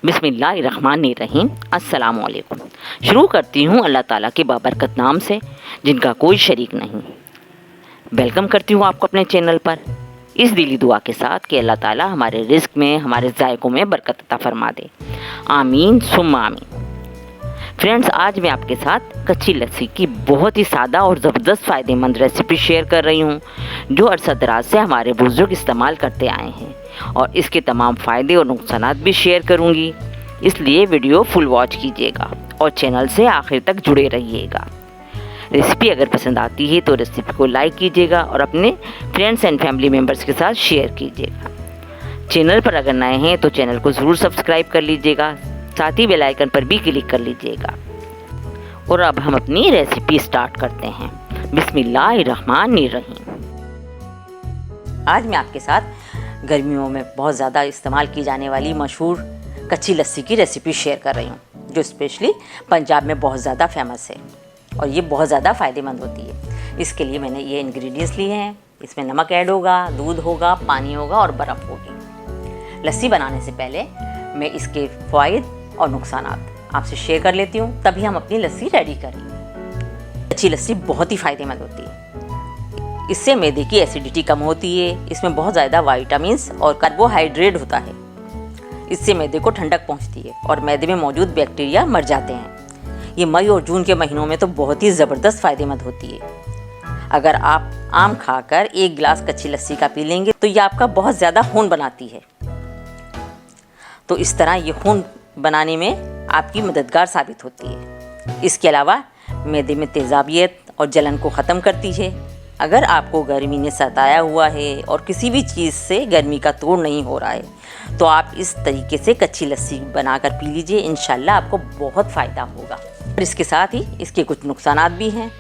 बिस्मिल्लाहिर्रहमानिर्रहीम। अस्सलामुअलैकुम। शुरू करती हूँ अल्लाह ताला के बाबरकत नाम से, जिनका कोई शरीक नहीं। वेलकम करती हूँ आपको अपने चैनल पर, इस दिली दुआ के साथ कि अल्लाह ताला हमारे रिज़्क में, हमारे ज़ायक़ों में बरकत अता फरमा दे। आमीन सुम्मा आमीन। फ्रेंड्स, आज मैं आपके साथ कच्ची लस्सी की बहुत ही सादा और ज़बरदस्त फ़ायदेमंद रेसिपी शेयर कर रही हूँ, जो अरसा दराज से हमारे बुज़ुर्ग इस्तेमाल करते आए हैं, और इसके तमाम फ़ायदे और नुकसानात भी शेयर करूँगी। इसलिए वीडियो फुल वॉच कीजिएगा और चैनल से आखिर तक जुड़े रहिएगा। रेसिपी अगर पसंद आती है तो रेसिपी को लाइक कीजिएगा और अपने फ्रेंड्स एंड फैमिली मेम्बर्स के साथ शेयर कीजिएगा। चैनल पर अगर नए हैं तो चैनल को ज़रूर सब्सक्राइब कर लीजिएगा, साथ ही बेल आइकन पर भी क्लिक कर लीजिएगा। और अब हम अपनी रेसिपी स्टार्ट करते हैं। बिस्मिल्लाहिर्रहमानिर्रहीम। आज मैं आपके साथ गर्मियों में बहुत ज़्यादा इस्तेमाल की जाने वाली मशहूर कच्ची लस्सी की रेसिपी शेयर कर रही हूँ, जो स्पेशली पंजाब में बहुत ज़्यादा फेमस है और ये बहुत ज़्यादा फ़ायदेमंद होती है। इसके लिए मैंने ये इंग्रेडिएंट्स लिए हैं। इसमें नमक ऐड होगा, दूध होगा, पानी होगा और बर्फ़ होगी। लस्सी बनाने से पहले मैं इसके फ़वाइद और नुकसानात आपसे शेयर कर लेती हूँ, तभी हम अपनी लस्सी रेडी करेंगे। कच्ची लस्सी बहुत ही फ़ायदेमंद होती है। इससे मैदे की एसिडिटी कम होती है। इसमें बहुत ज़्यादा वाइटामिन्स और कार्बोहाइड्रेट होता है। इससे मैदे को ठंडक पहुँचती है और मैदे में मौजूद बैक्टीरिया मर जाते हैं। ये मई और जून के महीनों में तो बहुत ही ज़बरदस्त फ़ायदेमंद होती है। अगर आप आम खाकर 1 गिलास कच्ची लस्सी का पी लेंगे तो ये आपका बहुत ज़्यादा खून बनाती है। तो इस तरह ये खून बनाने में आपकी मददगार साबित होती है। इसके अलावा मैदे में तेज़ाबियत और जलन को ख़त्म करती है। अगर आपको गर्मी ने सताया हुआ है और किसी भी चीज़ से गर्मी का तोड़ नहीं हो रहा है, तो आप इस तरीके से कच्ची लस्सी बनाकर पी लीजिए। इंशाल्लाह आपको बहुत फ़ायदा होगा। और इसके साथ ही इसके कुछ नुकसानात भी हैं।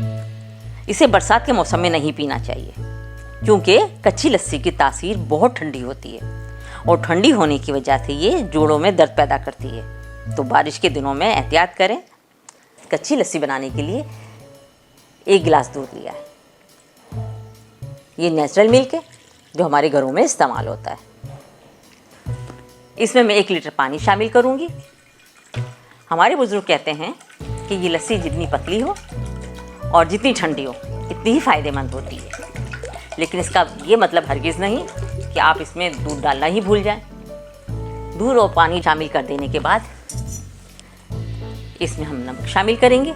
इसे बरसात के मौसम में नहीं पीना चाहिए, क्योंकि कच्ची लस्सी की तासीर बहुत ठंडी होती है और ठंडी होने की वजह से ये जोड़ों में दर्द पैदा करती है। तो बारिश के दिनों में एहतियात करें। कच्ची लस्सी बनाने के लिए 1 गिलास दूध लिया है। ये नेचुरल मिल्क है जो हमारे घरों में इस्तेमाल होता है। इसमें मैं 1 लीटर पानी शामिल करूँगी। हमारे बुजुर्ग कहते हैं कि ये लस्सी जितनी पतली हो और जितनी ठंडी हो, इतनी ही फ़ायदेमंद होती है। लेकिन इसका ये मतलब हरगिज़ नहीं कि आप इसमें दूध डालना ही भूल जाएं। दूध और पानी शामिल कर देने के बाद इसमें हम नमक शामिल करेंगे।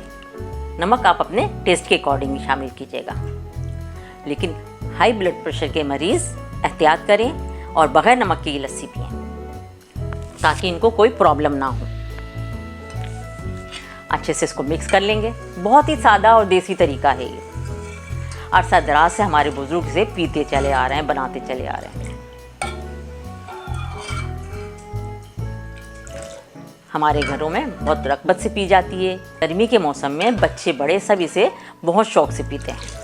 नमक आप अपने टेस्ट के अकॉर्डिंग शामिल कीजिएगा, लेकिन हाई ब्लड प्रेशर के मरीज़ एहतियात करें और बग़ैर नमक की लस्सी पिएं, ताकि इनको कोई प्रॉब्लम ना हो। अच्छे से इसको मिक्स कर लेंगे। बहुत ही सादा और देसी तरीका है ये। अरसा दराज से हमारे बुजुर्ग से पीते चले आ रहे हैं, बनाते चले आ रहे हैं। हमारे घरों में बहुत रग़बत से पी जाती है। गर्मी के मौसम में बच्चे बड़े सब इसे बहुत शौक़ से पीते हैं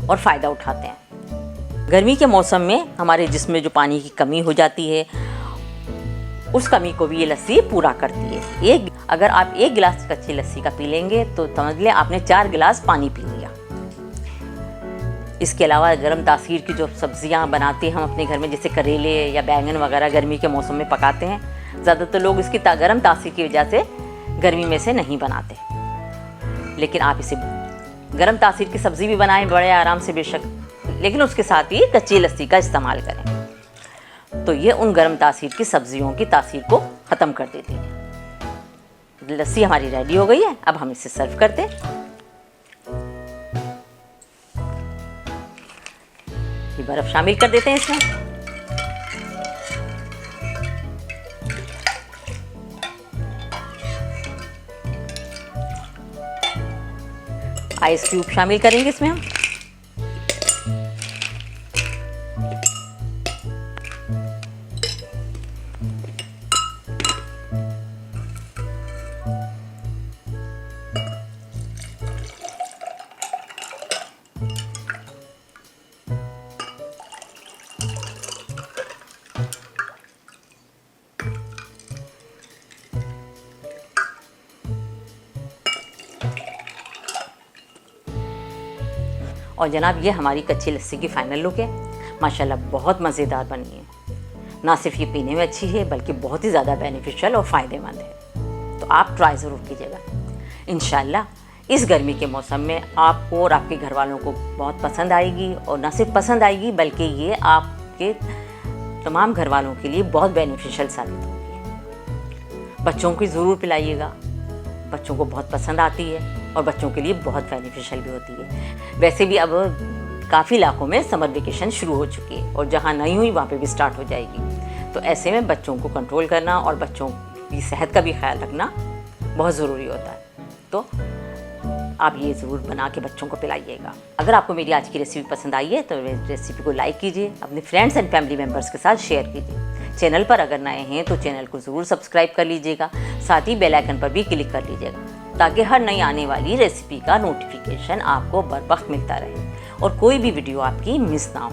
और फ़ायदा उठाते हैं। गर्मी के मौसम में हमारे जिस्म में जो पानी की कमी हो जाती है, उस कमी को भी ये लस्सी पूरा करती है। अगर आप 1 गिलास कच्ची लस्सी का पी लेंगे तो समझ लें आपने 4 गिलास पानी पी लिया। इसके अलावा गर्म तासीर की जो सब्जियां बनाते हैं हम अपने घर में, जैसे करेले या बैंगन वगैरह गर्मी के मौसम में पकाते हैं, ज़्यादातर लोग इसकी गर्म तासीर की वजह से गर्मी में से नहीं बनाते। लेकिन आप इसे गर्म तासीर की सब्ज़ी भी बनाएं बड़े आराम से बेशक, लेकिन उसके साथ ही कच्ची लस्सी का इस्तेमाल करें, तो ये उन गर्म तासीर की सब्जियों की तासीर को ख़त्म कर देती है। लस्सी हमारी रेडी हो गई है। अब हम इसे सर्व करते हैं। ये बर्फ़ शामिल कर देते हैं इसमें। आइस क्यूब शामिल करेंगे इसमें हम। और जनाब, ये हमारी कच्ची लस्सी की फ़ाइनल लुक है। माशाल्लाह बहुत मज़ेदार बनी है। ना सिर्फ ये पीने में अच्छी है बल्कि बहुत ही ज़्यादा बेनिफिशियल और फ़ायदेमंद है। तो आप ट्राई ज़रूर कीजिएगा। इंशाल्लाह इस गर्मी के मौसम में आपको और आपके घर वालों को बहुत पसंद आएगी, और ना सिर्फ पसंद आएगी बल्कि ये आपके तमाम घर वालों के लिए बहुत बेनिफिशियल साबित होगी। बच्चों को ज़रूर पिलाइएगा, बच्चों को बहुत पसंद आती है और बच्चों के लिए बहुत बेनिफिशियल भी होती है। वैसे भी अब काफ़ी इलाकों में समर वेकेशन शुरू हो चुकी है और जहाँ नहीं हुई वहाँ पे भी स्टार्ट हो जाएगी। तो ऐसे में बच्चों को कंट्रोल करना और बच्चों की सेहत का भी ख्याल रखना बहुत ज़रूरी होता है। तो आप ये ज़रूर बना के बच्चों को पिलाइएगा। अगर आपको मेरी आज की रेसिपी पसंद आई है तो रेसिपी को लाइक कीजिए, अपने फ्रेंड्स एंड फैमिली मेम्बर्स के साथ शेयर कीजिए। चैनल पर अगर नए हैं तो चैनल को ज़रूर सब्सक्राइब कर लीजिएगा, साथ ही बेल आइकन पर भी क्लिक कर लीजिएगा ताकि हर नई आने वाली रेसिपी का नोटिफिकेशन आपको बर वक्त मिलता रहे और कोई भी वीडियो आपकी मिस ना हो।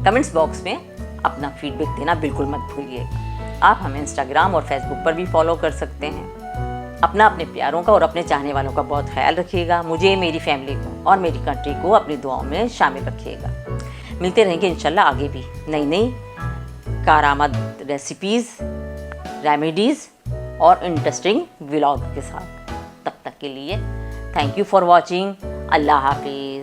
कमेंट्स बॉक्स में अपना फीडबैक देना बिल्कुल मत भूलिएगा। आप हमें इंस्टाग्राम और फेसबुक पर भी फॉलो कर सकते हैं। अपना, अपने प्यारों का और अपने चाहने वालों का बहुत ख्याल रखिएगा। मुझे, मेरी फैमिली को और मेरी कंट्री को अपनी दुआओं में शामिल रखिएगा। मिलते रहेंगे इंशाल्लाह आगे भी नई नई कारआमद रेसिपीज़, रेमेडीज़ और इंटरेस्टिंग व्लॉग के साथ। तब तक के लिए थैंक यू फॉर वॉचिंग। अल्लाह हाफिज़।